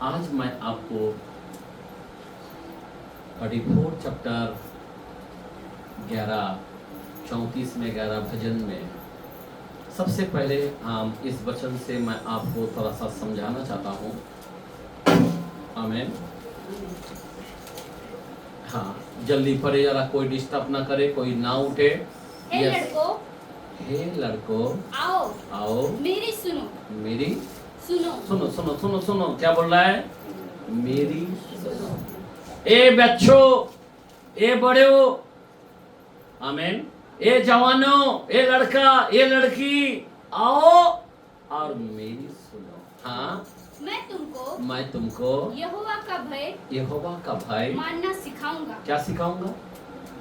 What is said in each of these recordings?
आज मैं आपको 34 चैप्टर 34 में 11 भजन में सबसे पहले हम इस वचन से मैं आपको थोड़ा सा समझाना चाहता हूँ। आमीन। हाँ, जल्दी पढ़े जरा, कोई डिस्टर्ब ना करे, कोई ना उठे। हे लड़कों आओ आओ मेरी सुनो सुनो सुनो सुनो सुनो, क्या बोल रहा है? मेरी सुनो। ए बच्चों, ए बड़े हो, आमीन, ए जवानों, ए लड़का, ए लड़की, आओ और मेरी सुनो। हाँ, मैं तुमको यहोवा का भय मानना सिखाऊंगा। क्या सिखाऊंगा?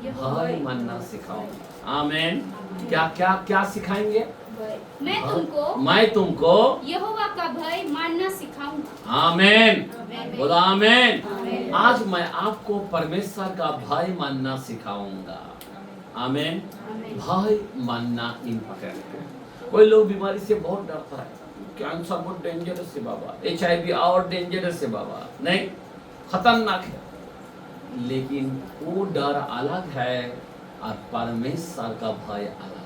भय मानना सिखाऊंगा। आमीन। क्या क्या क्या सिखाएंगे? मैं तुमको यहोवा का भय मानना सिखाऊंगा। आमीन। बोला आमीन। आज मैं आपको परमेश्वर का भय मानना सिखाऊंगा। आमीन। भय मानना इम्पोर्टेंट है। कोई लोग बीमारी से बहुत डरता है, कैंसर बहुत डेंजरस है बाबा, HIV और डेंजरस है बाबा, नहीं, खतरनाक है। लेकिन वो डर अलग है और परमेश्वर का भय अलग है।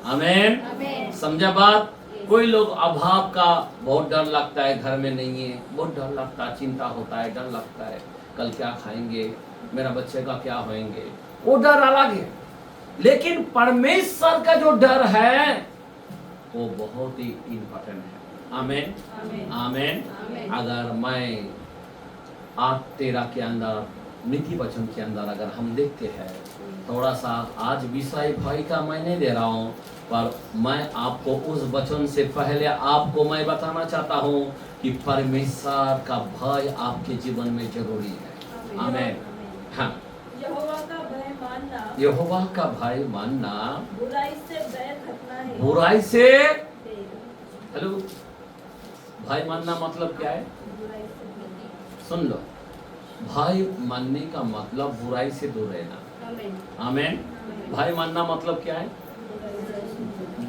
आमीन। समझा बात? कोई लोग अभाव का बहुत डर लगता है, घर में नहीं है, बहुत डर लगता है, चिंता होता है, डर लगता है, कल क्या खाएंगे, मेरा बच्चे का क्या होएंगे, वो डर अलग है। लेकिन परमेश्वर का जो डर है वो बहुत ही इम्पोर्टेंट है। आमीन आमीन। अगर मैं 8:13 के अंदर, नीति वचन के अंदर अगर हम देखते हैं, थोड़ा सा आज विषय भय का मैं नहीं दे रहा हूँ, पर मैं आपको उस वचन से पहले आपको मैं बताना चाहता हूँ कि परमेश्वर का भय आपके जीवन में जरूरी है। आमीन। हाँ, यहोवा का भय मानना, बुराई से बैर रखना है। बुराई से, हेलो, भय मानना मतलब क्या है? सुन लो, भय मानने का मतलब बुराई से दूर रहना। आमीन। भय मानना मतलब क्या है?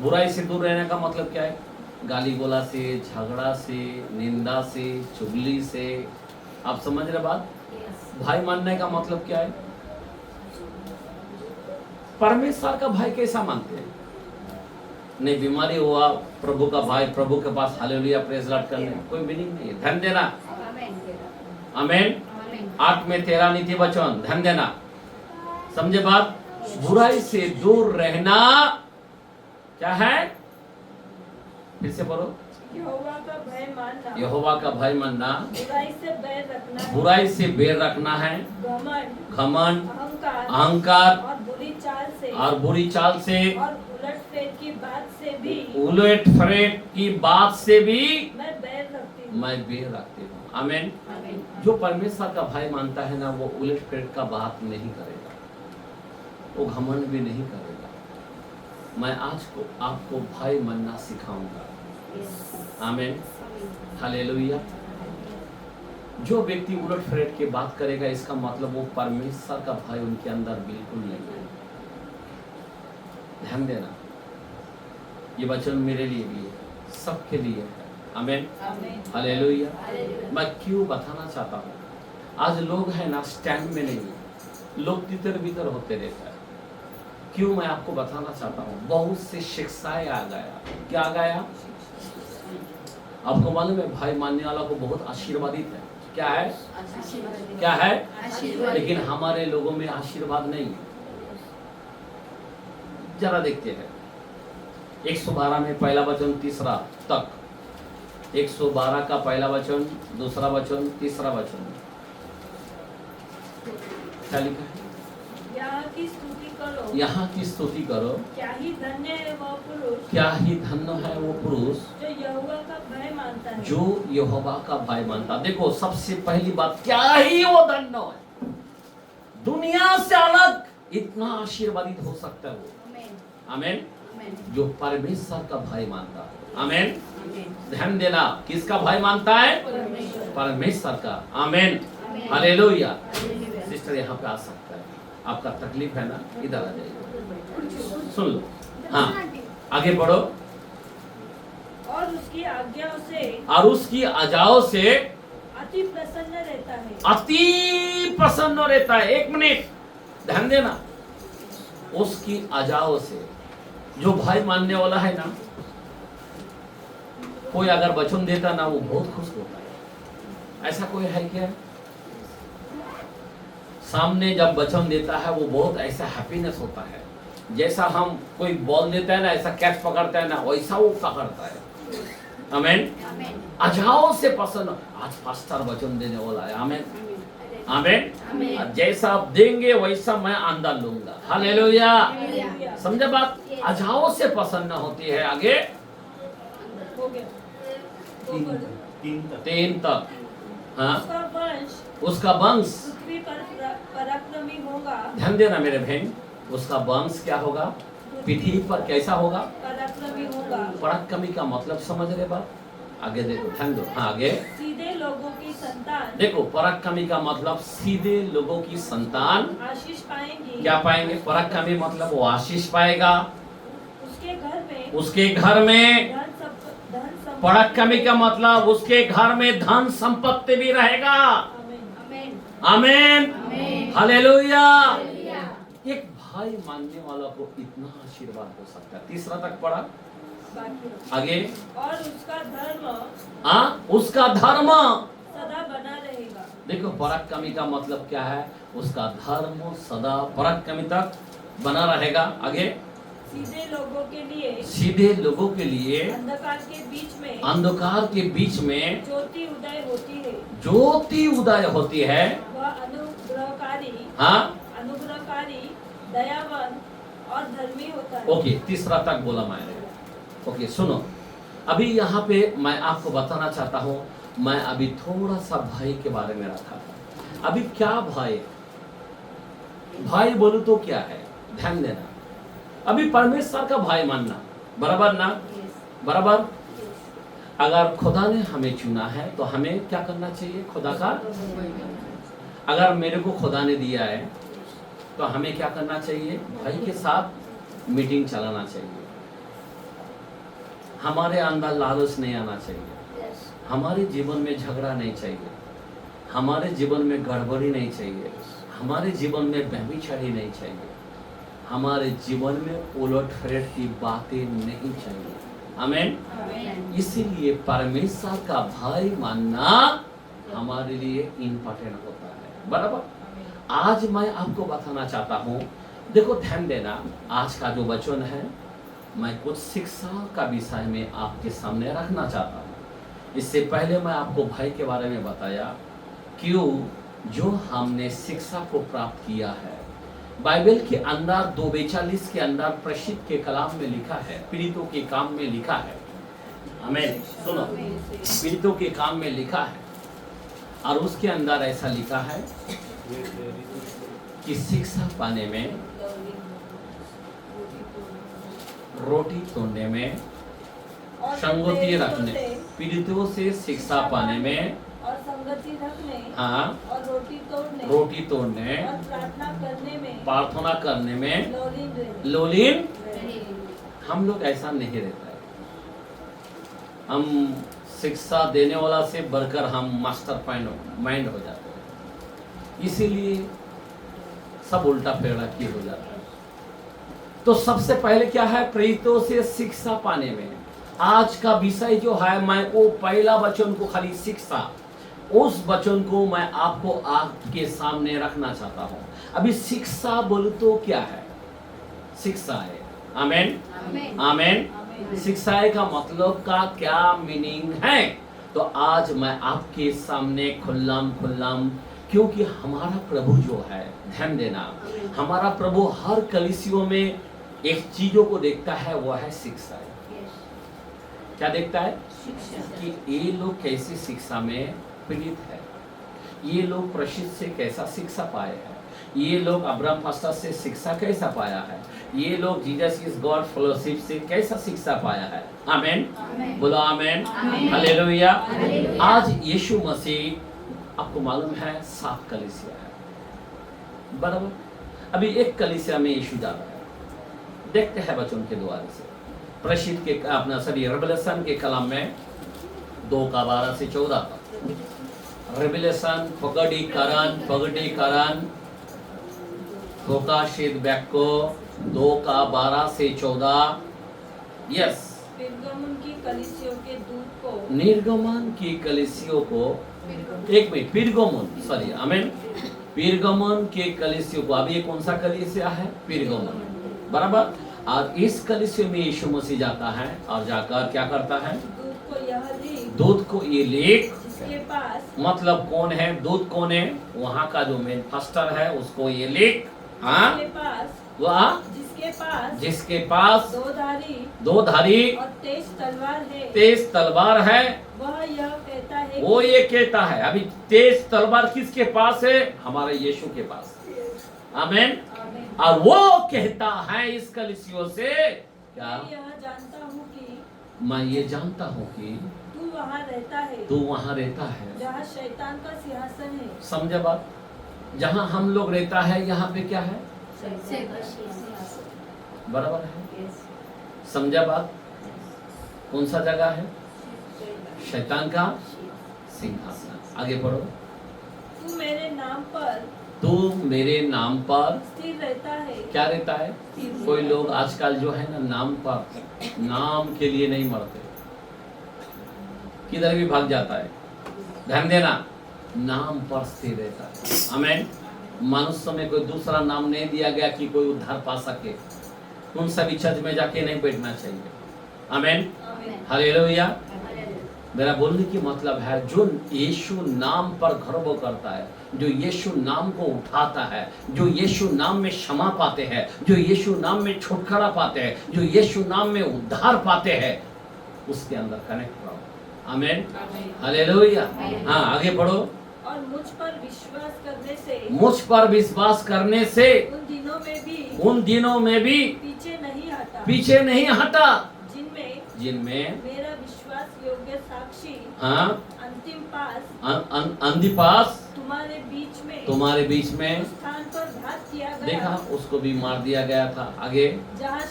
बुराई से दूर रहने का मतलब क्या है? गाली गोला से, झगड़ा से, निंदा से, चुगली से। आप समझ रहे बात? भय मानने का मतलब क्या है? परमेश्वर का भय कैसा मानते हैं? नहीं, बीमारी हुआ, प्रभु का भय, प्रभु के पास हालेलुया प्रेज लॉर्ड करने, कोई मीनिंग नहीं है। ध्यान देना। आमीन। 8 में 13 नीति वचन, ध्यान देना, समझे बात? बुराई से दूर रहना क्या है? फिर से पढ़ो। यहोवा का भय मानना, यहोवा का भय मानना, बुराई से बैर रखना है, बुराई से बैर रखना है, घमंड, अहंकार और बुरी चाल से, और बुरी चाल से, और उलटफेर की बात से भी, उलटफेर की बात से भी मैं बैर रखती हूँ। मैं बैर रखती हूँ। आमीन। जो परमेश्वर का भय मानता है ना, वो उलटफेर का बात नहीं करेगा, वो घमंड भी नहीं करेगा। मैं आज को आपको भय मानना सिखाऊंगा। आमीन। हालेलुया। जो व्यक्ति उलटफेर की बात करेगा, इसका मतलब वो परमेश्वर का भय उनके अंदर बिल्कुल नहीं है। ध्यान देना, ये वचन मेरे लिए भी है, सबके लिए है। आमीन। हालेलुया। मैं क्यों बताना चाहता हूँ, आज लोग है ना स्टैंड में नहीं है, लोग तितर बितर होते रहता है। क्यों मैं आपको बताना चाहता हूँ, बहुत से शिक्षाएं आ गया। क्या आ गया? आपको मालूम है, भय मानने वाला को बहुत आशीर्वादित है। क्या है? क्या है? लेकिन हमारे लोगों में आशीर्वाद नहीं है। जरा देखते हैं 112 में पहला वचन तीसरा तक, 112 का पहला वचन, दूसरा वचन, तीसरा वचन, क्या लिखा है? यहाँ की स्तुति करो, यहाँ की स्तुति करो, क्या ही धन्य है वो पुरुष, क्या ही धन्य है वो पुरुष जो यहोवा का भय मानता है, जो यहोवा का भय मानता। देखो, सबसे पहली बात, क्या ही वो धन्य है, दुनिया से अलग इतना आशीर्वादित हो सकता है वो। आमीन। जो परमेश्वर का भय मानता है। आमीन। ध्यान देना, किसका भय मानता है? परमेश्वर का। आमीन। हालेलुया। सिस्टर यहाँ पे आ सकता है, आपका तकलीफ है ना, इधर आ जाइए, सुन लो। हाँ, आगे बढ़ो। और उसकी आज्ञाओं से, और उसकी आज्ञाओं से अति प्रसन्न रहता है। अति प्रसन्न रहता है। एक मिनट ध्यान देना, उसकी अजाओं से जो भाई मानने वाला है ना, कोई अगर वचन देता ना वो बहुत खुश होता है। ऐसा कोई है क्या? सामने जब वचन देता है वो बहुत ऐसा हैप्पीनेस होता है, जैसा हम कोई बॉल देता है ना, ऐसा कैच पकड़ता है ना, वैसा वो पकड़ता है। आमीन। अजाओं से प्रसन्न, आज पास्टर वचन देने वाला है। आमीन आमीन। जैसा आप देंगे वैसा मैं आंदोलन लूंगा। हालेलुया। समझे बात? अजाओं से प्रसन्न होती है। आगे हो गया। 3 तक। हाँ, उसका वंश पृथ्वी पर पराक्रमी होगा। ध्यान देना मेरे बहन, उसका वंश क्या होगा? पृथ्वी पर कैसा होगा? पराक्रमी होगा। पराक्रमी का मतलब समझ रहे बात? आगे देखो, ध्यान दो। हाँ, आगे सीधे लोगों की संतान। देखो, पराक्रमी का मतलब सीधे लोगों की संतान आशीष पाएंगी। क्या पाएंगे? पराक्रमी मतलब वो आशीष पाएगा। उसके घर में धन पराक्रमी का मतलब उसके घर में धन संपत्ति भी रहेगा। आमीन हालेलुया। एक भाई मानने वाला को इतना आशीर्वाद हो सकता है। 3 तक पढ़ा आगे। और उसका धर्म उसका धर्म सदा बना रहेगा। देखो, पराक्रमी का मतलब क्या है? उसका धर्म सदा पराक्रमी तक बना रहेगा। आगे सीधे लोगों के लिए, सीधे लोगों के लिए अंधकार के बीच में, अंधकार के बीच में ज्योति उदय होती है। ज्योति उदय होती है। वह अनुग्रहकारी, अनुग्रहकारी, दयावान और धर्मी होता है। ओके, 3 तक बोला मैंने। ओके, सुनो, अभी यहाँ पे मैं आपको बताना चाहता हूँ। मैं अभी थोड़ा सा भाई के बारे में रखा था। अभी क्या भाई, भाई बोलूं तो क्या है? ध्यान देना, अभी परमेश्वर का भाई मानना बराबर ना? बराबर। अगर खुदा ने हमें चुना है तो हमें क्या करना चाहिए? खुदा का, अगर मेरे को खुदा ने दिया है तो हमें क्या करना चाहिए? भाई के साथ मीटिंग चलाना चाहिए। हमारे अंदर लालच नहीं आना चाहिए। हमारे जीवन में झगड़ा नहीं चाहिए। हमारे जीवन में गड़बड़ी नहीं चाहिए। हमारे जीवन में व्यभिचारी नहीं चाहिए। हमारे जीवन में उलट फेरट की बातें नहीं चाहिए। आमीन। इसीलिए परमेश्वर का भाई मानना हमारे लिए इम्पोर्टेंट होता है। बराबर। आज मैं आपको बताना चाहता हूँ, देखो ध्यान देना, आज का जो वचन है मैं कुछ शिक्षा का विषय में आपके सामने रखना चाहता हूँ। इससे पहले मैं आपको भाई के बारे में बताया, क्यों जो हमने शिक्षा को प्राप्त किया है। बाइबल के अंदर 2:42 के अंदर प्रसिद्ध के कलाम में लिखा है, पीड़ितों के काम में लिखा है। हमें सुनो, पीड़ितों के काम में लिखा है, और उसके अंदर ऐसा लिखा है कि शिक्षा पाने में, रोटी तोड़ने में, संगति रखने, पीड़ितों से शिक्षा पाने में, और संगति रखने, और रोटी तोड़ने, और प्रार्थना करने में लोलीन हम लोग ऐसा नहीं रहता है। हम शिक्षा देने वाला से बढ़कर हम मास्टर माइंड हो जाते हैं, इसीलिए सब उल्टा फेरा की हो जाता है। तो सबसे पहले क्या है? प्रेरितों से शिक्षा पाने में। आज का विषय जो है, मैं वो पहला वचन को खाली शिक्षा, उस वचन को मैं आपको आपके सामने रखना चाहता हूं। अभी शिक्षा बोलूं तो क्या है? शिक्षा है। आमीन आमीन। शिक्षा का मतलब का क्या मीनिंग है? तो आज मैं आपके सामने खुल्लम, क्योंकि हमारा प्रभु जो है, ध्यान देना, हमारा प्रभु हर कलीसियों में एक चीजों को देखता है, वो है शिक्षा। क्या देखता है? कि ये लोग कैसी शिक्षा में पीड़ित है, ये लोग प्रसिद्ध से कैसा शिक्षा पाए हैं, ये लोग अब्राहम पास्टर से शिक्षा कैसा पाया है, ये लोग जीसस इज गॉड फेलोशिप से कैसा शिक्षा पाया है। आमीन बोलो। आमीन हालेलुया। आज यीशु मसीह, आपको मालूम है 7 कलीसिया है, बराबर। अभी एक कलीसिया में यीशु जा रहा है, देखते हैं वचन के द्वारा से। प्रसिद्ध के अपना रेवलेशन के कलाम में 2:12 से 14 तक, रेवलेशन प्रगटीकरण प्रकाशित वाक्य 2:12 से 14। यस। निर्गमन की कलीसियों के दूत को, निर्गमन की कलीसियों को, एक मिनट, पिरगमन, सॉरी, आमीन, पिरगमन के कलीसियों को, अभी ये कौन सा कलीसिया है? पिरगमन, बराबर। और इस कलीसिया में यीशु मसीह जाता है और जाकर क्या करता है? दूत को ये लिख, जिसके पास, मतलब कौन है? दूत कौन है? वहाँ का जो मेन फास्टर है उसको ये लिख, हाँ, जिसके पास दो धारी और तेज तलवार है, वह यह कहता है, वो ये कहता है। अभी तेज तलवार किसके पास है? हमारे यीशु के पास। आमीन। और वो कहता है इस कलीसियों से क्या? मैं ये जानता हूँ कि तू वहाँ रहता है जहाँ शैतान का सिंहासन है। समझे बात? जहाँ हम लोग रहता है यहाँ पे क्या है? बराबर है। समझा बात? कौन सा जगह है? शैतान का सिंहासन। आगे पढ़ो। तू मेरे नाम पर स्थिर रहता है। क्या रहता है? कोई लोग आजकल जो है ना, नाम पर, नाम के लिए नहीं मरते, किधर भी भाग जाता है। ध्यान देना, नाम पर स्थिर रहता है। आमीन। मनुष्य में कोई दूसरा नाम नहीं दिया गया कि कोई उद्धार पा सके। उन सभी चर्च में जाके नहीं बैठना चाहिए। आमीन, हालेलुया। मेरा बोलने की मतलब है, जो यीशु नाम पर गर्व करता है, जो यीशु नाम को उठाता है, जो यीशु नाम में क्षमा पाते हैं, जो यीशु नाम में छुटकारा पाते हैं, जो यीशु नाम में उद्धार पाते हैं, उसके अंदर कनेक्ट रहो। आमीन, हालेलुया। हाँ, आगे बढ़ो। और मुझ पर विश्वास करने से उन दिनों में भी पीछे नहीं हटा, जिनमें मेरा विश्वास योग्य साक्षी, हाँ, अंतिपास तुम्हारे बीच में स्थान पर घात किया गया। देखा, उसको भी मार दिया गया था। आगे, जहाँ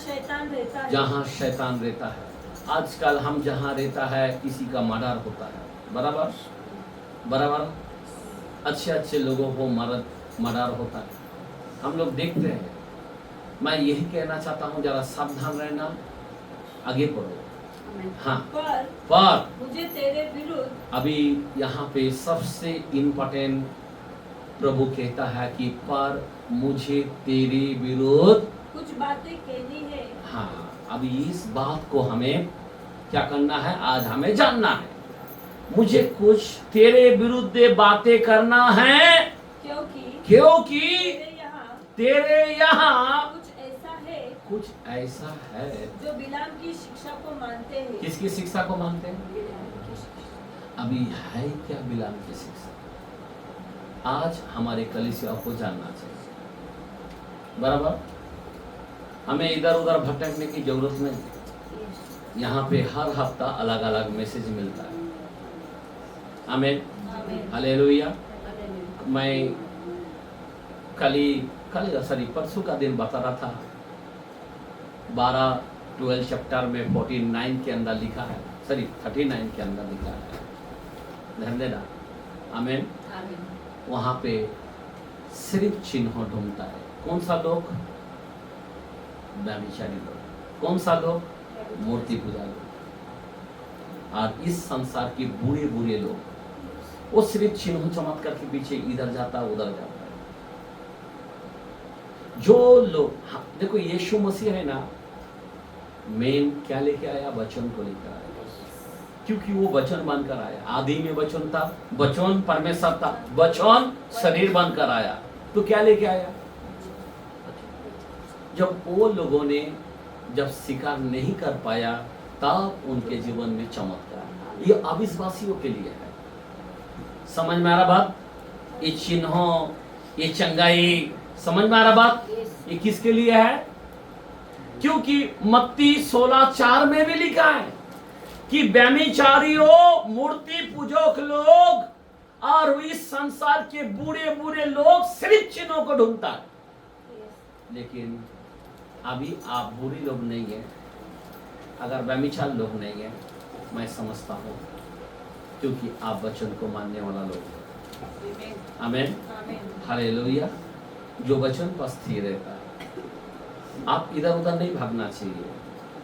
शैतान रहता है। आजकल हम जहाँ रहता है किसी का मर्डर होता है, बराबर बराबर। अच्छे लोगों को मर्डर होता है, हम लोग देखते हैं। मैं यही कहना चाहता हूँ, जरा सावधान रहना। आगे पढ़ो। हाँ, पर मुझे तेरे विरुद्ध, अभी यहाँ पे सबसे इम्पोर्टेंट प्रभु कहता है कि पर मुझे तेरे विरुद्ध कुछ बातें कहनी है। हाँ, अभी इस बात को हमें क्या करना है? आज हमें जानना है। मुझे कुछ तेरे विरुद्ध बातें करना है, क्योंकि तेरे यहाँ कुछ ऐसा है जो बिलाम की शिक्षा को मानते हैं। किसकी शिक्षा को मानते हैं? अभी है क्या बिलाम की शिक्षा? आज हमारे कलीसिया को जानना चाहिए, बराबर। हमें इधर उधर भटकने की जरूरत नहीं। यहाँ पे हर हफ्ता अलग अलग मैसेज मिलता है। आमीन, हालेलुया। मैं परसों का दिन बता रहा था, 12 चैप्टर में 49 के अंदर लिखा है, 39 के अंदर लिखा है। ध्यान देना। आमीन। वहाँ पे सिर्फ चिन्ह ढूंढता है। कौन सा लोग? व्यभिचारी लोग। कौन सा लोग? मूर्ति पूजा लोग। और इस संसार के बुरे लोग, वो सिर्फ चिन्ह चमत्कार के पीछे इधर जाता उधर जाता है। जो लोग, हाँ, देखो यीशु मसीह है ना, मेन क्या लेके आया? वचन को लेकर आया, क्योंकि वो वचन बनकर आया। आदि में वचन था, वचन परमेश्वर था, वचन शरीर बनकर आया। तो क्या लेके आया? जब वो लोगों ने जब स्वीकार नहीं कर पाया, तब उनके जीवन में चमत्कार। ये अविश्वासियों के लिए है। समझ में आ रहा बात? ये चिन्हों, ये चंगाई, समझ में आ रहा बात? ये किसके लिए है? क्योंकि मत्ती 16:4 में भी लिखा है कि व्यभिचारियों, मूर्ति पूजक लोग और इस संसार के बुरे लोग सिर्फ चिन्हों को ढूंढता है। लेकिन अभी आप बुरे लोग नहीं है, अगर व्यभिचार लोग नहीं है, मैं समझता हूँ, क्योंकि आप वचन को मानने वाला लोग। आमेन, हालेलुया। जो वचन पर स्थिर रहता है, आप इधर उधर नहीं भागना चाहिए।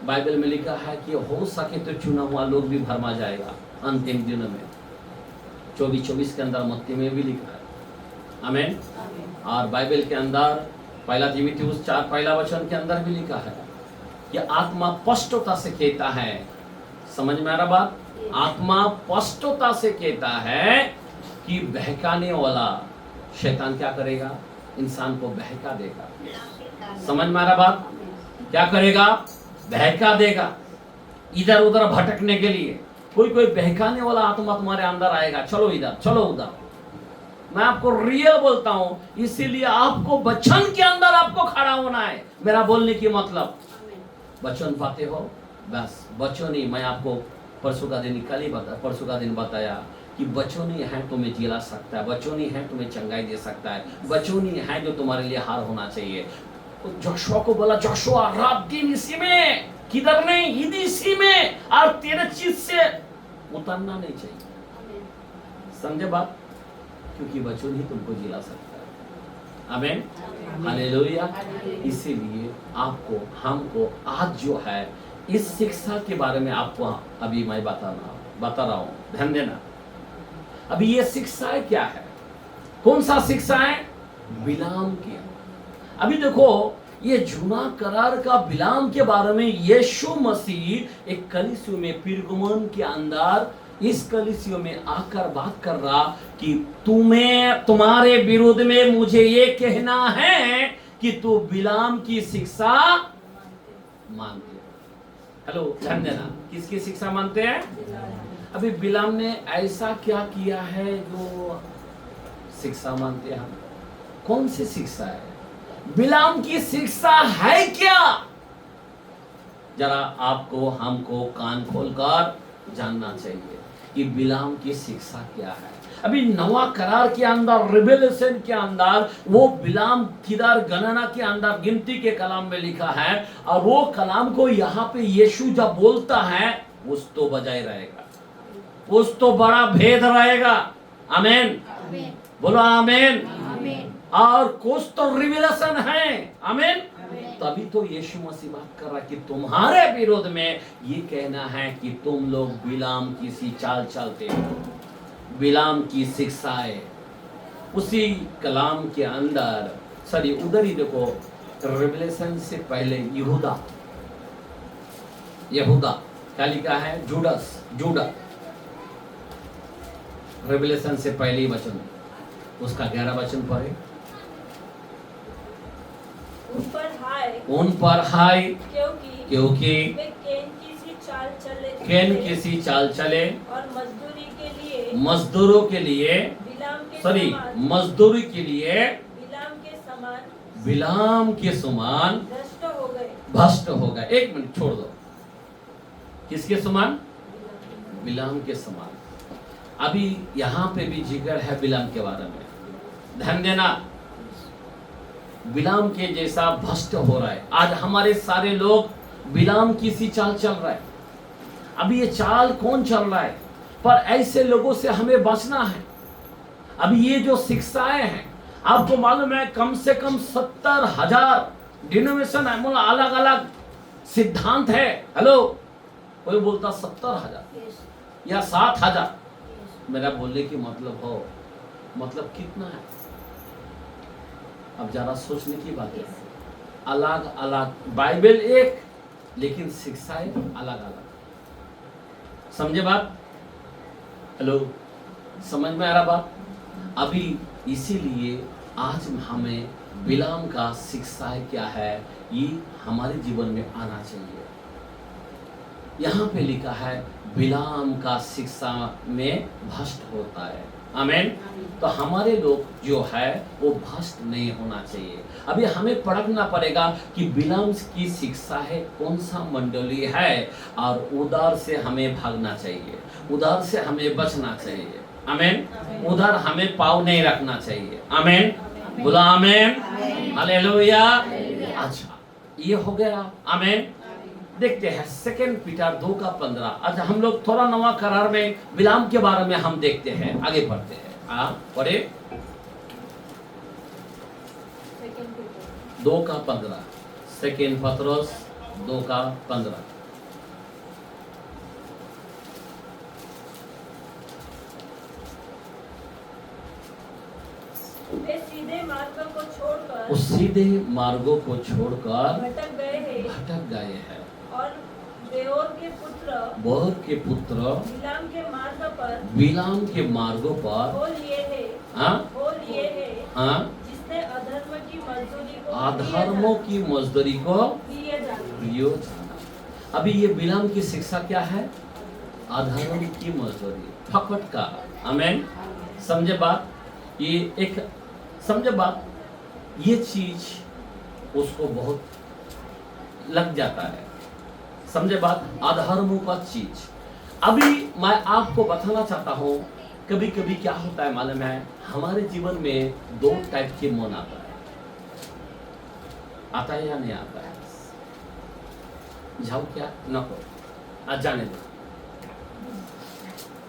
बाइबल में लिखा है कि हो सके तो चुना हुआ लोग भी भरमा जाएगा अंतिम दिनों में। 24:24 के अंदर मत्ती में भी लिखा है, आमेन। और बाइबल के अंदर पहला तीमुथियुस 4 पहला वचन के अंदर भी लिखा है कि आत्मा स्पष्टता से कहता है, समझ में आ रहा बात? आत्मा स्पष्टता से कहता है कि बहकाने वाला शैतान क्या करेगा? इंसान को बहका देगा। समझ में आ रहा बात? क्या करेगा? बहका देगा, इधर उधर भटकने के लिए। कोई बहकाने वाला आत्मा तुम्हारे अंदर आएगा, चलो इधर चलो उधर। मैं आपको रियल बोलता हूं, इसीलिए आपको वचन के अंदर आपको खड़ा होना है। मेरा बोलने की मतलब, वचन पाते हो बस, वचन ही। मैं आपको परसों का दिन बताया कि वचन ही है तुम्हें जिला सकता है, वचन ही है तुम्हें चंगाई दे सकता है, वचन ही है जो तुम्हारे लिए हार होना चाहिए। तो जोशुआ को बोला, जोशुआ रात दिन इसी में, किधर नहीं, इसी में, और तेरे चीज से उतरना नहीं चाहिए। समझे बात? क्योंकि वचन ही तुमको जिला सकता है। आमेन, हालेलुया। इसीलिए आपको, हमको आज जो है इस शिक्षा के बारे में आपको अभी मैं बता रहा हूँ, ध्यान देना। अभी ये शिक्षा क्या है? कौन सा शिक्षा है? बिलाम की। अभी देखो, ये जूना करार का बिलाम के बारे में यीशु मसीह एक कलीसिया में, पिरगमन के अंदर इस कलीसिया में आकर बात कर रहा कि तुम्हारे विरोध में मुझे ये कहना है कि तू बिलाम की शिक्षा मानते हो। हेलो, ध्यान देना, किसकी शिक्षा मानते हैं? अभी बिलाम ने ऐसा क्या किया है जो शिक्षा मानते हैं? कौन सी शिक्षा है? बिलाम की शिक्षा है क्या? जरा आपको, हमको कान खोलकर जानना चाहिए कि बिलाम की शिक्षा क्या है। अभी नवा करार के अंदर, रिवेलेशन के अंदर, वो बिलाम किधर गणना के अंदर गिनती के कलाम में लिखा है, और वो कलाम को यहाँ पे यीशु जब बोलता है, उस तो बजाय रहेगा, उस तो बड़ा भेद रहेगा। आमेन, बोलो आमेन। और कुछ तो रिवेलेशन है। आमेन। तभी तो यीशु मसीह बात कर रहा कि तुम्हारे विरोध में ये कहना है कि तुम लोग बिलाम की सी चाल चलते हो, बिलाम की शिक्षाएं। उसी कलाम के अंदर, सॉरी उधर ही देखो, रिवेलेशन से पहले यहूदा क्या लिखा है? जूडा। रिवेलेशन से पहले वचन, उसका 11 वचन पढ़े। उन पर हाय क्योंकि वे केन की सी चाल चले और मजदूरों के लिए बिलाम के समान भ्रष्ट हो गए। एक मिनट छोड़ दो, किसके समान? बिलाम के समान। अभी यहाँ पे भी जिक्र है बिलाम के बारे में, ध्यान देना। बिलाम के जैसा भ्रष्ट हो रहा है आज हमारे सारे लोग, बिलाम की सी चाल चल रहा है। अभी ये चाल कौन चल रहा है? पर ऐसे लोगों से हमें बचना है। अभी ये जो शिक्षाएं हैं, आपको मालूम है कम से कम 70,000 डिनोमिनेशन है, मतलब अलग अलग सिद्धांत है। हेलो, कोई बोलता 70,000 या 7,000। मेरा बोलने की मतलब कितना है? अब जरा सोचने की बात है। अलग अलग, बाइबल एक, लेकिन शिक्षाएं अलग अलग। समझे बात? हेलो, समझ में आ रहा बात? अभी इसीलिए आज हमें बिलाम का शिक्षाएं क्या है, ये हमारे जीवन में आना चाहिए। यहाँ पे लिखा है बिलाम का शिक्षा में भ्रष्ट होता है। आमेन। तो हमारे लोग जो है वो भ्रष्ट नहीं होना चाहिए। अभी हमें परखना पड़ेगा कि बिलाम की शिक्षा है कौन सा मंडली है, और उधर से हमें भागना चाहिए, उधर से हमें बचना चाहिए। आमेन। उधर हमें पाँव नहीं रखना चाहिए। आमेन, बोला आमेन, हालेलुया। अच्छा, ये हो गया। आमेन। देखते हैं 2 पीटर 2:15। अच्छा, हम लोग थोड़ा नवा करार में बिलाम के बारे में हम देखते हैं, आगे बढ़ते हैं। पढ़े। 2:15 सेकेंड पत्रोस 2:15। वे सीधे मार्गों को छोड़कर, उस सीधे मार्गों को छोड़कर भटक गए हैं और बेओर के पुत्र बिलाम के मार्गों पर हो लिए हैं, जिसने अधर्मों की मजदूरी को लिए जाना। अभी ये बिलाम की शिक्षा क्या है? अधर्म की मजदूरी, फकट का। आमीन। समझे बात? ये एक समझे बात, ये चीज उसको बहुत लग जाता है। समझे बात? अधर्मों का चीज। अभी मैं आपको बताना चाहता हूं, कभी कभी क्या होता है मालूम है, हमारे जीवन में 2 टाइप के मन आता है या नहीं आता है? जाओ क्या नको, आज जाने दो।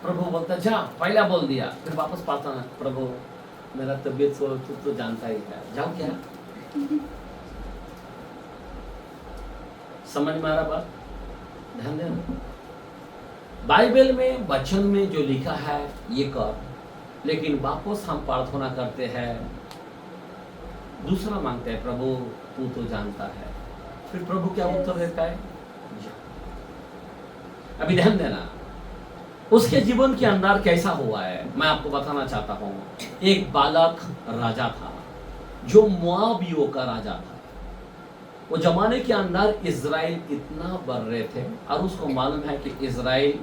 प्रभु बोलता जा, पहला बोल दिया, फिर वापस पाता ना, प्रभु मेरा तबीयत तू तो जानता ही है, जाओ क्या। समझ में आ रहा बात? ध्यान देना, बाइबल में वचन में जो लिखा है ये कर, लेकिन वापस हम प्रार्थना करते हैं, दूसरा मांगते हैं, प्रभु तू तो जानता है। फिर प्रभु क्या उत्तर देता है? अभी ध्यान देना, उसके जीवन के अंदर कैसा हुआ है मैं आपको बताना चाहता हूं। एक बालक राजा था जो मोआबियों का राजा था। वो जमाने के अंदर इज़राइल इतना बढ़ रहे थे, और उसको मालूम है कि इज़राइल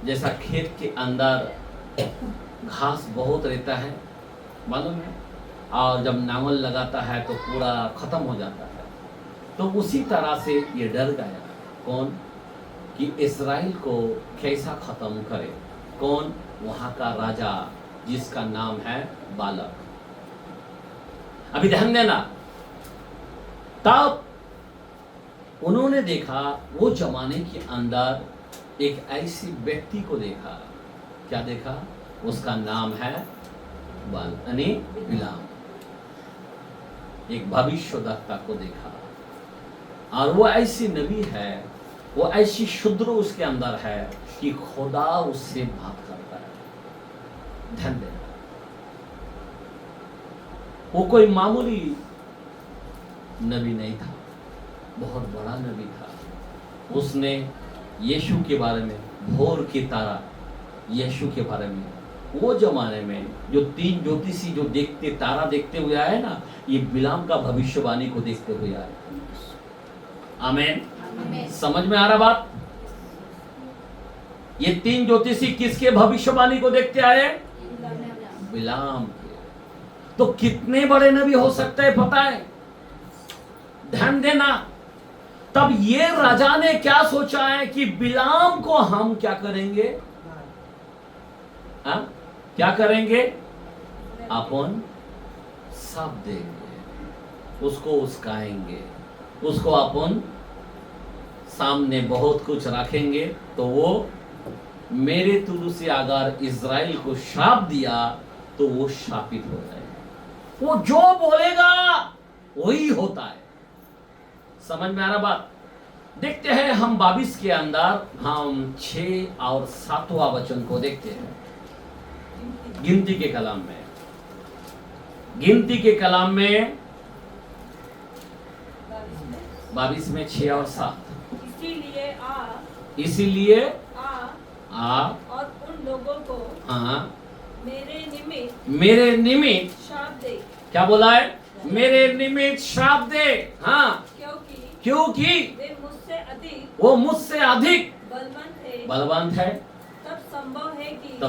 जैसा खेत के अंदर घास बहुत रहता है, मालूम है, और जब नांगल लगाता है तो पूरा खत्म हो जाता है। तो उसी तरह से ये डर गया, कौन? कि इज़राइल को कैसा खत्म करे। कौन? वहां का राजा जिसका नाम है बालक। अभी ध्यान देना, तब उन्होंने देखा, वो जमाने के अंदर एक ऐसी व्यक्ति को देखा। क्या देखा? उसका नाम है बिलाम। एक भविष्यवक्ता को देखा, और वो ऐसी नबी है, वो ऐसी शुद्र उसके अंदर है कि खुदा उससे बात करता है। ध्यान देना, वो कोई मामूली नबी नहीं था, बहुत बड़ा नबी था। उसने यीशु के बारे में, भोर की तरह यीशु के बारे में, वो जमाने में जो 3 ज्योतिषी जो देखते तारा देखते हुए आए ना, ये बिलाम का भविष्यवाणी को देखते हुए आए। आमीन। समझ में आ रहा बात? ये 3 ज्योतिषी किसके भविष्यवाणी को देखते आए? बिलाम के। तो कितने बड़े नबी हो सकते हैं पता है? ध्यान देना, तब ये राजा ने क्या सोचा है कि बिलाम को हम क्या करेंगे? क्या करेंगे? अपन सब देंगे, उसको उसकाएंगे, उसको अपन सामने बहुत कुछ रखेंगे, तो वो मेरे तुरु से अगर इज़राइल को श्राप दिया तो वो शापित हो जाएगा। वो जो बोलेगा वही होता है। समझ में आ रहा बात? देखते हैं हम 22 के अंदर हम 6 और 7वां वचन को देखते हैं। गिनती के कलाम में, गिनती के कलाम में 22 में 6 और 7। इसीलिए आ और उन लोगों को मेरे निमित्त श्राप दे। क्या बोला है? मेरे निमित्त श्राप दे। हाँ, क्योंकि वो मुझसे अधिक बलवंत है। तब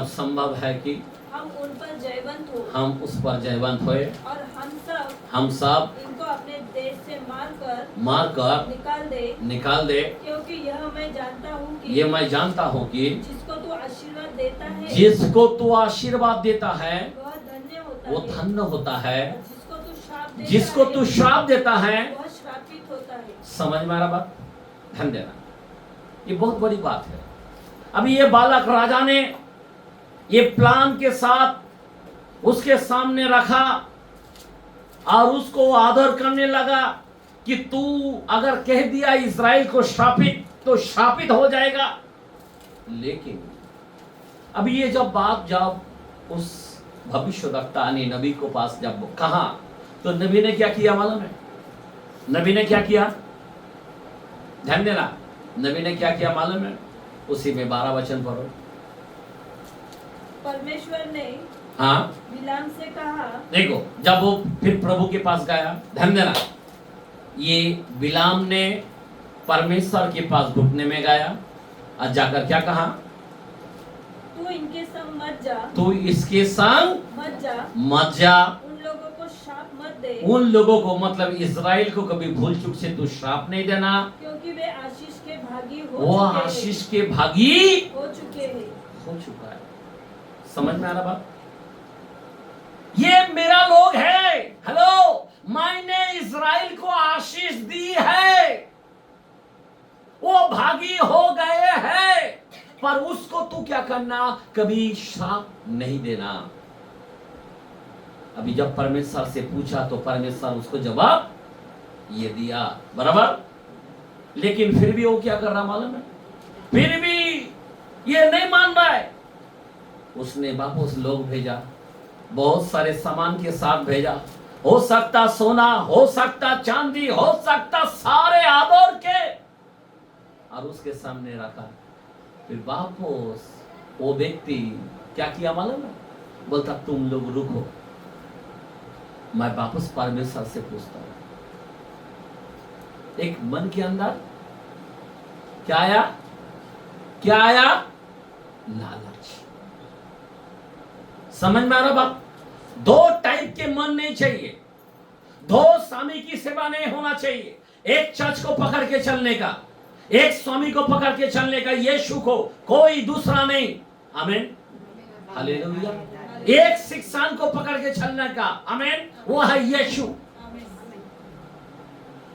संभव है कि हम उन पर जयवंत हो, हम उस पर जयवंत होए, और हम सब इनको अपने देश से मार कर निकाल दे, क्योंकि ये मैं जानता हूँ कि जिसको तू आशीर्वाद देता है, जिसको तू आशीर्वाद देता है वो धन्य होता है, जिसको तू श्राप देता है वह श्रापित होता है। समझ में आ रहा बात? ध्यान देना, ये बहुत बड़ी बात है। अभी ये बालक राजा ने ये प्लान के साथ उसके सामने रखा और उसको आदर करने लगा कि तू अगर कह दिया इस्राएल को श्रापित तो श्रापित हो जाएगा। लेकिन अभी ये जब उस भविष्यवक्ता ने नबी को पास जब कहा तो नबी ने क्या किया मालूम है? नबी ने क्या किया? ध्यान देना, नबी ने क्या किया मालूम है? उसी में 12 वचन पढ़ो। परमेश्वर ने हाँ बिलाम से कहा, देखो जब वो फिर प्रभु के पास गया, ध्यान देना, ये बिलाम ने परमेश्वर के पास घुटने में गया और जाकर क्या कहा? तू इनके संग मत जा, तू इसके संग मत जा, उन लोगों को श्राप मत दे, उन लोगों को मतलब इस्राएल को कभी भूल चूक से तू श्राप नहीं देना, क्योंकि वे आशीष के भागी वो आशीष के भागी हो चुके हैं। हो चुका है। समझ में आ रहा बात? ये मेरा लोग है। हेलो, मैंने इस्राएल को आशीष दी है, वो भागी हो गए हैं, पर उसको तू क्या करना? कभी श्राप नहीं देना। अभी जब परमेश्वर से पूछा तो परमेश्वर उसको जवाब ये दिया, बराबर। लेकिन फिर भी वो क्या कर रहा मालूम है? फिर भी ये नहीं मान रहा है। उसने वापस लोग भेजा, बहुत सारे सामान के साथ भेजा, हो सकता सोना, हो सकता चांदी, हो सकता सारे आदर के, और उसके सामने रखा। फिर वापस वो व्यक्ति क्या किया मालूम है? बोलता तुम लोग रुको, मैं वापस परमेश्वर से पूछता हूं। एक मन के अंदर क्या आया? क्या आया? लालच। समझ में आ रहा बात? दो टाइप के मन नहीं चाहिए, दो स्वामी की सेवा नहीं होना चाहिए। एक चर्च को पकड़ के चलने का, एक स्वामी को पकड़ के चलने का, यीशु को, कोई दूसरा नहीं। आमीन, हालेलुया। एक शिक्षण को पकड़ के चलने का, आमीन, वो है यीशु।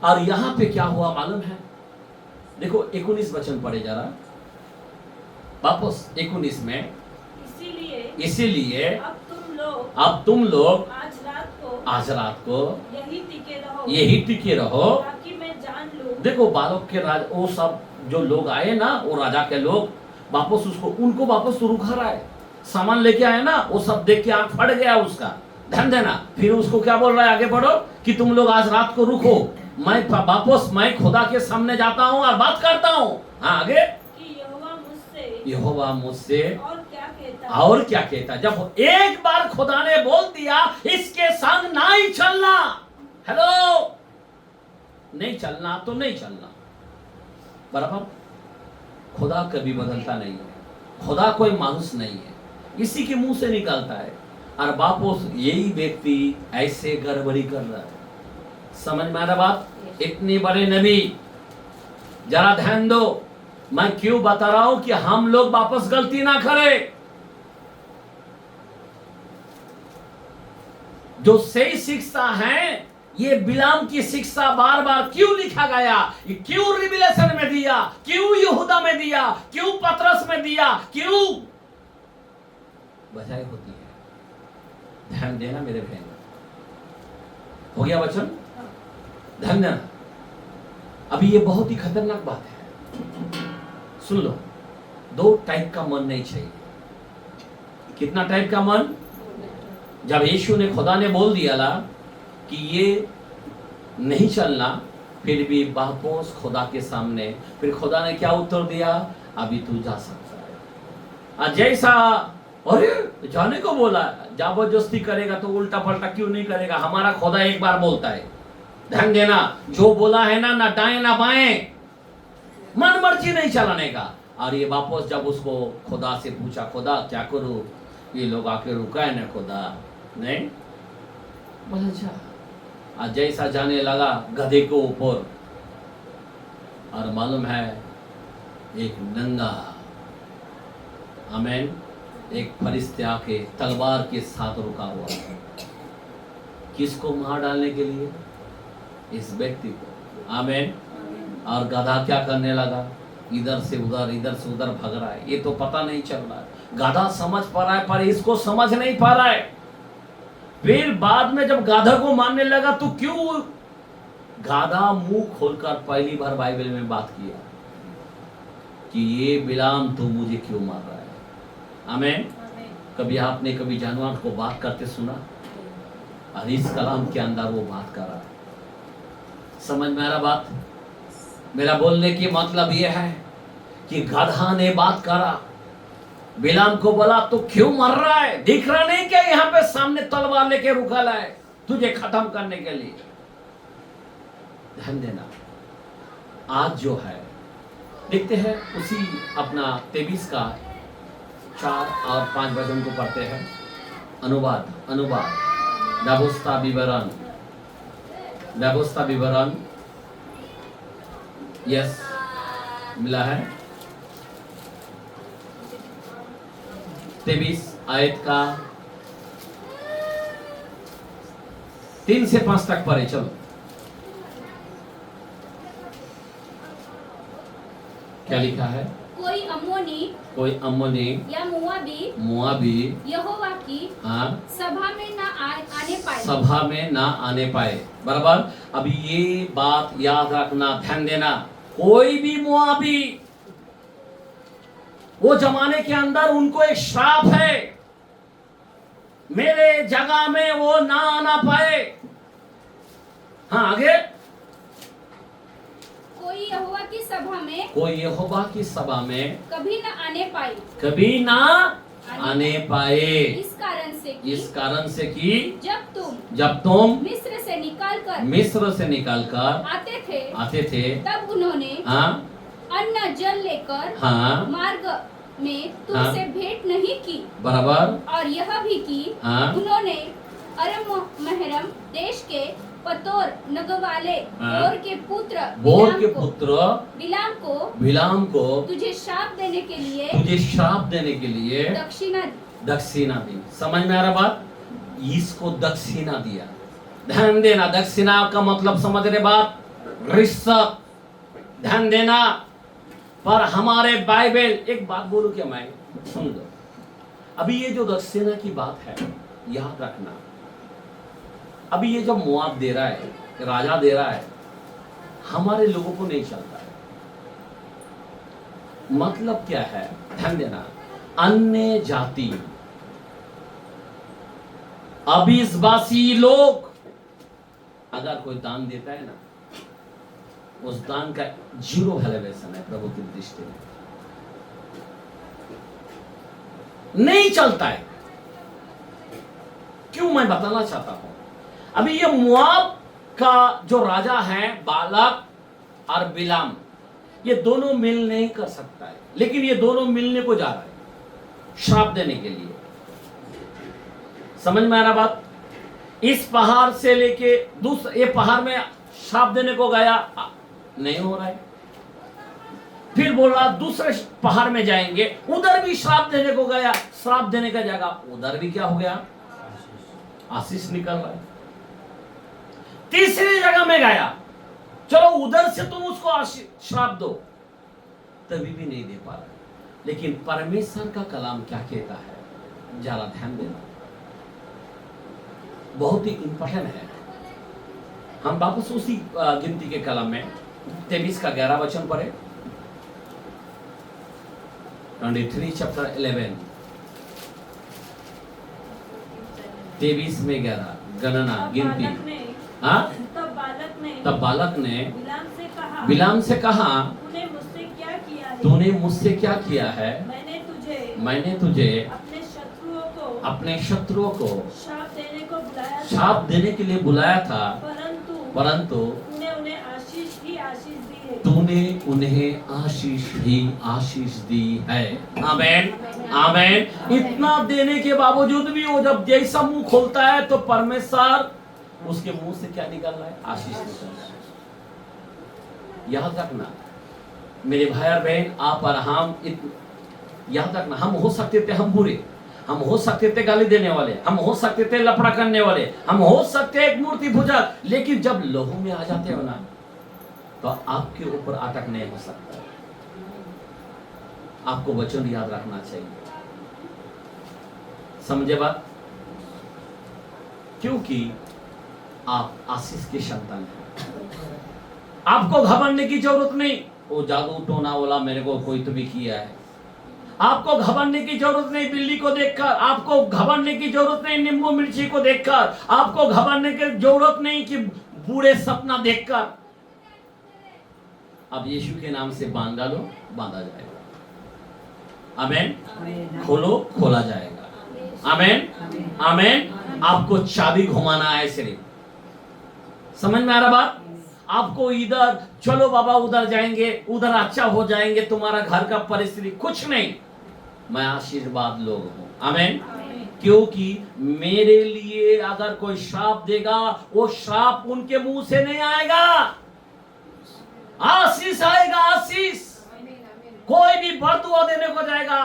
और यहां पे क्या हुआ मालूम है? देखो 19 वचन पढ़े जरा वापस 19 में। इसीलिए अब तुम लोग आज रात को यही टिके रहो, ताकि मैं जान लूं। देखो बालक के राज, वो सब जो लोग आए ना, वो राजा के लोग वापस उनको वापस तो रुका रहा है। सामान लेके आए ना, वो सब देख के आंख फट गया उसका। ध्यान देना, फिर उसको क्या बोल रहा है? आगे बढ़ो कि तुम लोग आज रात को रुको, मैं खुदा के सामने जाता हूँ और बात करता हूँ। हाँ आगे, यहोवा मुझसे और क्या कहता? जब एक बार खुदा ने बोल दिया इसके संग नहीं चलना, हेलो, नहीं चलना तो नहीं चलना, बराबर। खुदा कभी बदलता नहीं है, खुदा कोई मानुस नहीं है, इसी के मुंह से निकलता है। और वापस यही व्यक्ति ऐसे गड़बड़ी कर रहा है। समझ में आ रहा बात? इतनी बड़े नबी, जरा ध्यान दो, मैं क्यों बता रहा हूं कि हम लोग वापस गलती ना करें। जो सही शिक्षा है, ये बिलाम की शिक्षा बार बार क्यों लिखा गया, क्यों रिविलेशन में दिया, क्यों यहूदा में दिया, क्यों पतरस में दिया, क्यों? वजह होती है। ध्यान देना मेरे बहन। हो गया वचन? ध्यान देना। अभी ये बहुत ही खतरनाक बात है, सुन लो। दो टाइप का मन नहीं चाहिए। कितना टाइप का मन? जब यीशु ने, खुदा ने बोल दिया ला कि ये नहीं चलना, फिर भी वापस खुदा के सामने, फिर खुदा ने क्या उत्तर दिया? अभी तू जा सकता है। जैसा अरे जाने को बोला, जबरदस्ती करेगा तो उल्टा पलटा क्यों नहीं करेगा? हमारा खुदा एक बार बोलता है, ध्यान देना, जो बोला है ना दाएं ना बाएं, मन मर्जी नहीं चलाने का। और ये वापस जब उसको खुदा से पूछा, खुदा क्या करूं? ये लोग आके रुका है ना खुदा, नहीं बोला जा। आज जैसा जाने लगा गधे के ऊपर, और मालूम है एक नंगा, आमीन, एक फरिश्ते आके तलवार के साथ रुका हुआ, किसको मार डालने के लिए? इस व्यक्ति को, आमीन। और गधा क्या करने लगा? इधर से उधर भाग रहा है। ये तो पता नहीं चल रहा है। गधा समझ पा रहा है पर इसको समझ नहीं पा रहा है। फिर बाद में जब गाधा को मारने लगा तो क्यों गाधा मुंह खोलकर पहली बार बाइबल में बात किया कि ये बिलाम तू मुझे क्यों मार रहा है। आमीन। कभी आपने कभी जानवर को बात करते सुना? और इस कलाम के अंदर वो बात कर रहा है। समझ में आ रहा बात? मेरा बोलने की मतलब ये है कि गधा ने बात करा, बिलाम को बोला तो क्यों मर रहा है, दिख रहा नहीं क्या यहाँ पे सामने तलवार लेके रुका है तुझे खत्म करने के लिए। ध्यान देना, आज जो है देखते हैं उसी अपना 23 का 4 और 5 वचन को पढ़ते हैं। अनुवाद व्यवस्था विवरण यस मिला है। 23 आयत का 3 से 5 तक पढ़े। चलो क्या लिखा है? कोई अम्मोनी या मुआबी यहोवा की सभा में ना आने पाए। बराबर। अभी ये बात याद रखना, ध्यान देना। कोई भी मुआबी, वो जमाने के अंदर उनको एक श्राप है, मेरे जगह में वो ना आना पाए। हाँ आगे। कोई यहोवा की सभा में कभी ना आने पाए। इस कारण से कि जब तुम मिस्र से निकालकर आते थे तब उन्होंने अन्न जल लेकर मार्ग में तुमसे भेंट नहीं की। बराबर। और यह भी कि उन्होंने अरम महरम देश के पतोर नगवाले बोर के पुत्र बिलाम को तुझे श्राप देने के लिए दक्षिणा दी। समझ में आ रहा बात? इसको दक्षिणा दिया। ध्यान देना, दक्षिणा का मतलब समझ रहे बात? रिश्वत। ध्यान देना। पर हमारे बाइबल, एक बात बोलूं क्या मैं, सुन लो। अभी ये जो दक्षिणा की बात है याद रखना, अभी ये जो मुआब दे रहा है, राजा दे रहा है, हमारे लोगों को नहीं चलता है। मतलब क्या है? ध्यान देना। अन्य जाति, अविश्वासी लोग अगर कोई दान देता है ना, उस दान का 0 वैल्यूएशन है प्रभु की दृष्टि में, नहीं चलता है। क्यों मैं बताना चाहता हूं। अभी ये मुआब का जो राजा है, बालक और बिलाम, ये दोनों मिल नहीं कर सकता है, लेकिन ये दोनों मिलने को जा रहा है श्राप देने के लिए। समझ में आ रहा बात? इस पहाड़ से लेके दूसरे ये पहाड़ में श्राप देने को गया, नहीं हो रहा है। फिर बोला दूसरे पहाड़ में जाएंगे, उधर भी श्राप देने को गया, श्राप देने का जगह उधर भी क्या हो गया? आशीष निकल रहा है। तीसरी जगह में गया, चलो उधर से तुम उसको श्राप दो, तभी भी नहीं दे पा रहा। लेकिन परमेश्वर का कलाम क्या कहता है, जरा ध्यान देना, बहुत ही इंपॉर्टेंट है। हम वापस उसी गिनती के कलाम में 23 का 11 वचन पढ़े। 23 चैप्टर 11 23 में 11 गणना गिनती। तब बालक ने बिलाम से कहा तूने मुझसे क्या किया है? मैंने तुझे अपने शत्रुओं को श्राप देने के लिए बुलाया था, परंतु तूने उन्हें आशीष दी है। आमीन आमीन। इतना देने के बावजूद भी वो जब जैसा मुंह खोलता है तो परमेश्वर उसके मुंह से क्या निकल रहा है? आशीष निकल रहा है। याद रखना मेरे भाई और बहन, आप और हम, याद रखना, हम हो सकते थे हम बुरे, हम हो सकते थे गाली देने वाले, हम हो सकते थे लफड़ा करने वाले, हम हो सकते एक मूर्ति पूजा, लेकिन जब लहू में आ जाते हो ना तो आपके ऊपर अटक नहीं हो सकता। आपको वचन याद रखना चाहिए। समझे बात? क्योंकि आप आशीष के संतान हैं। आपको घबराने की जरूरत नहीं, वो जादू टोना वाला मेरे को कोई तो भी किया है। आपको घबराने की जरूरत नहीं बिल्ली को देखकर, आपको घबराने की जरूरत नहीं नींबू मिर्ची को देखकर, आपको घबराने की जरूरत नहीं कि बुरे सपना देखकर। अब यीशु के नाम से बांध डालो, बांधा जाएगा। आमेन। खोलो, खोला जाएगा। आमेन, आमेन। आपको चाबी घुमाना है सिर्फ। समझ में आ रहा बात? आपको इधर चलो बाबा उधर जाएंगे, उधर अच्छा हो जाएंगे, तुम्हारा घर का परिस्थिति कुछ नहीं। मैं आशीर्वाद लोग हूं। आमेन। क्योंकि मेरे लिए अगर कोई श्राप देगा, वो श्राप उनके मुंह से नहीं आएगा, आशीष आएगा, आशीष। कोई भी बरदुआ देने को जाएगा,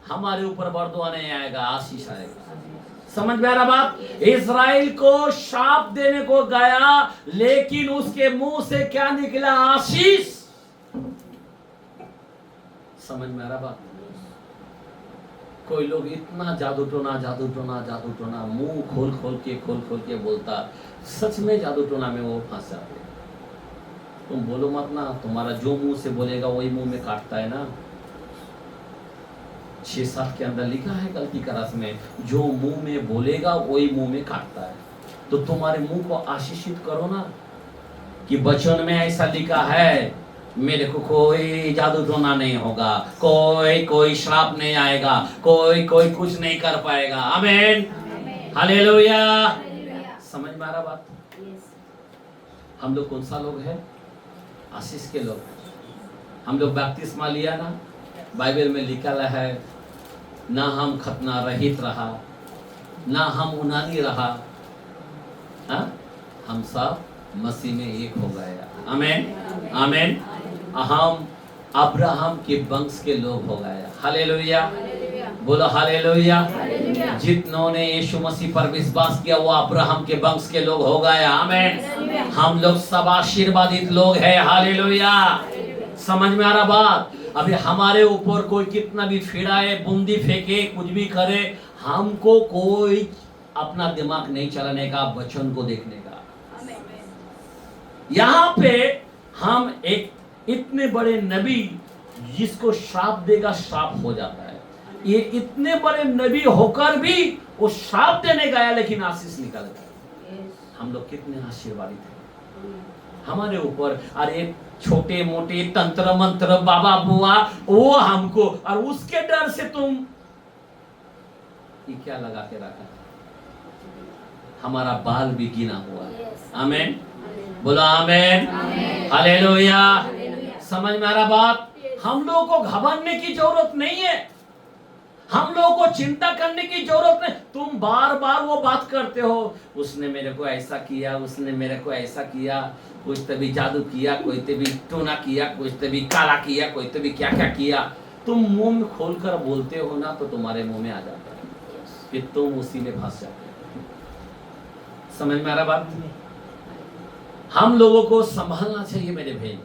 हमारे ऊपर बरदुआ नहीं आएगा, आशीष आएगा। समझ में आ रहा बात? इस्राएल को श्राप देने को गया, लेकिन उसके मुंह से क्या निकला? आशीष। समझ में आ रहा बात? कोई लोग इतना जादू टोना जादू टोना जादू टोना मुंह खोल खोल के बोलता, सच में जादू टोना में वो फंस जाते। तुम बोलो मत ना, तुम्हारा जो मुंह से बोलेगा वही मुंह में काटता है ना। 6-7 के अंदर लिखा है गलती का रस में, जो मुंह में बोलेगा वही मुंह में काटता है। तो तुम्हारे मुंह को आशीषित करो ना, कि वचन में ऐसा लिखा है, मेरे को कोई जादू टोना नहीं होगा, कोई श्राप नहीं आएगा, कोई कुछ नहीं कर पाएगा। आमीन, हालेलुया। समझ में आ रहा बात? हम लोग कौन सा लोग हैं? आशीष के लोग। हम लोग बपतिस्मा लिया ना, बाइबल में लिखा है, ना हम खतना रहित रहा, ना हम उनानी रहा, हम सब मसीह में एक हो गए। आमीन, आमीन। हम अब्राहम के वंश के लोग हो गए। हालेलुया, बोलो हालेलुया। जितनों यीशु मसीह पर विश्वास किया वो अब्राहम के वंश के लोग हो गए। आमीन। हम लोग सब आशीर्वादित लोग हैं। हालेलुया। समझ में आ रहा बात? अभी हमारे ऊपर कोई कितना भी फिराए, बूंदी फेंके, कुछ भी करे, हमको कोई अपना दिमाग नहीं चलाने का, वचन को देखने का। यहाँ पे हम एक इतने बड़े नबी जिसको श्राप देगा, श्राप हो जाता है। ये इतने बड़े नबी होकर भी वो श्राप देने गया, लेकिन आशीष निकल गया। हम लोग कितने आशीर्वादित हैं। हमारे ऊपर अरे छोटे मोटे तंत्र मंत्र बाबा बुआ वो हमको, और उसके डर से तुम ये क्या लगा के रखा? हमारा बाल भी गिना हुआ है। आमीन, बोला आमीन, हालेलुया। समझ में आ रहा बात? हम लोगों को घबराने की जरूरत नहीं है, हम लोगों को चिंता करने की जरूरत नहीं। तुम बार बार वो बात करते हो, उसने मेरे को ऐसा किया, उसने मेरे को ऐसा किया, कुछ तभी जादू किया, कोई तभी टोना किया, कुछ तभी काला किया, कोई तभी क्या क्या किया। तुम मुंह में खोलकर बोलते हो ना, तो तुम्हारे मुंह में आ जाता है कि तुम उसी में फंस जाते हो। समझ में आ रहा बात? हम लोगों को संभालना चाहिए मेरे भाई।